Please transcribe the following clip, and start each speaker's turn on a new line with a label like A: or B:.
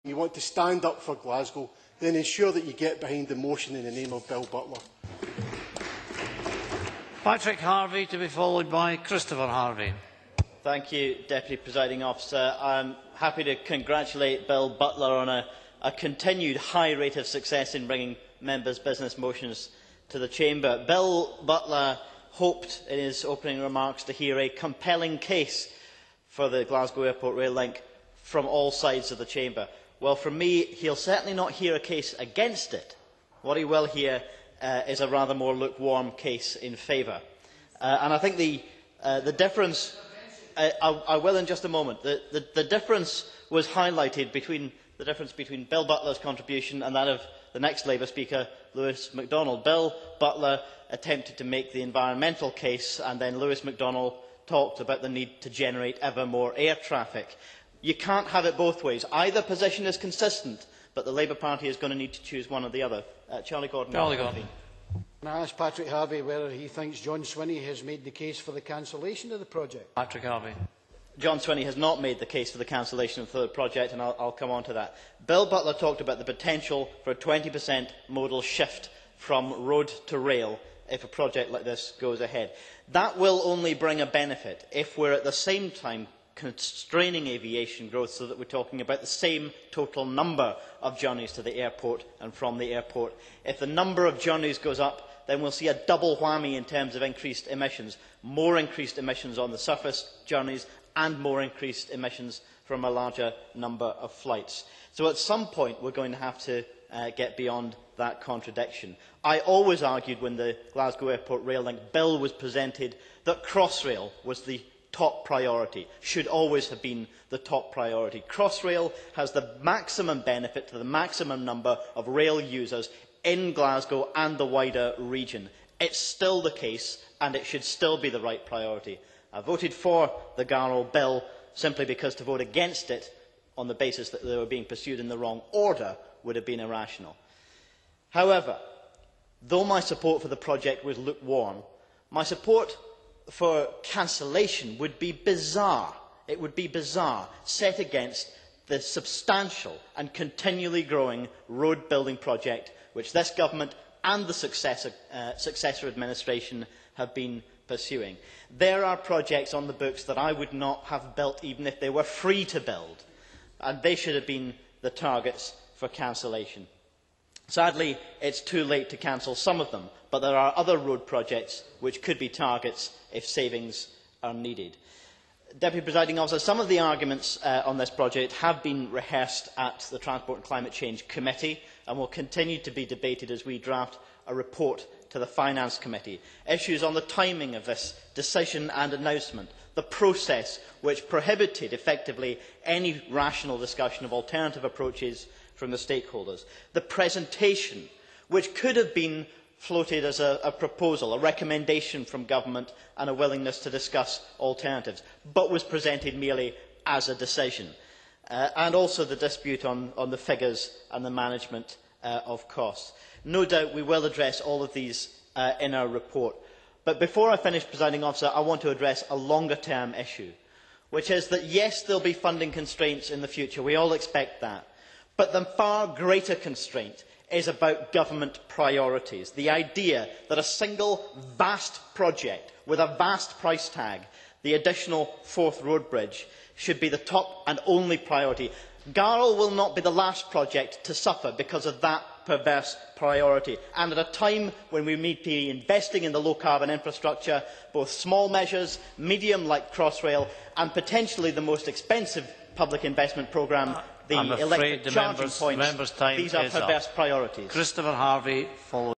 A: you want to stand up for Glasgow, then ensure that you get behind the motion in the name of Bill Butler.
B: Patrick Harvie, to be followed by Christopher Harvie.
C: Thank you, Deputy Presiding Officer. I am happy to congratulate Bill Butler on a continued high rate of success in bringing members' business motions to the Chamber. Bill Butler hoped in his opening remarks to hear a compelling case for the Glasgow Airport rail link from all sides of the Chamber. Well, from me, he will certainly not hear a case against it. What he will hear is a rather more lukewarm case in favour. And I think the difference, I will in just a moment, the difference was highlighted between the difference between Bill Butler's contribution and that of the next Labour Speaker, Lewis MacDonald. Bill Butler attempted to make the environmental case, and then Lewis MacDonald talked about the need to generate ever more air traffic. You can't have it both ways. Either position is consistent, but the Labour Party is going to need to choose one or the other. Charlie Gordon.
D: Can I ask Patrick Harvie whether he thinks John Swinney has made the case for the cancellation of the project?
B: Patrick Harvie.
C: John Swinney has not made the case for the cancellation of the project, and I'll come on to that. Bill Butler talked about the potential for a 20% modal shift from road to rail if a project like this goes ahead. That will only bring a benefit if we are at the same time constraining aviation growth so that we are talking about the same total number of journeys to the airport and from the airport. If the number of journeys goes up, then we will see a double whammy in terms of increased emissions. More increased emissions on the surface journeys and more increased emissions from a larger number of flights. So at some point we are going to have to get beyond that contradiction. I always argued when the Glasgow Airport rail link bill was presented that Crossrail was the top priority, should always have been the top priority. Crossrail has the maximum benefit to the maximum number of rail users in Glasgow and the wider region. It is still the case, and it should still be the right priority. I voted for the garl bill simply because to vote against it on the basis that they were being pursued in the wrong order would have been irrational. However, though my support for the project was lukewarm, my support for cancellation would be bizarre. It would be bizarre, set against the substantial and continually growing road building project which this government and the successor administration have been pursuing. There are projects on the books that I would not have built even if they were free to build, and they should have been the targets for cancellation. Sadly, it is too late to cancel some of them, but there are other road projects which could be targets if savings are needed. Deputy Presiding Officer, some of the arguments on this project have been rehearsed at the Transport and Climate Change Committee and will continue to be debated as we draft a report to the Finance Committee. Issues on the timing of this decision and announcement, the process which prohibited effectively any rational discussion of alternative approaches from the stakeholders, the presentation which could have been floated as a proposal, a recommendation from government and a willingness to discuss alternatives, but was presented merely as a decision, and also the dispute on the figures and the management of costs. No doubt we will address all of these in our report, but before I finish, Presiding Officer, I want to address a longer term issue, which is that yes, there will be funding constraints in the future, we all expect that, but the far greater constraint is about government priorities. The idea that a single vast project with a vast price tag, the additional fourth road bridge, should be the top and only priority. Garl will not be the last project to suffer because of that perverse priority. And at a time when we need to be investing in the low-carbon infrastructure, both small measures, medium like Crossrail, and potentially the most expensive public investment programme, the electric charging points, these are perverse priorities.
B: Christopher Harvie, followed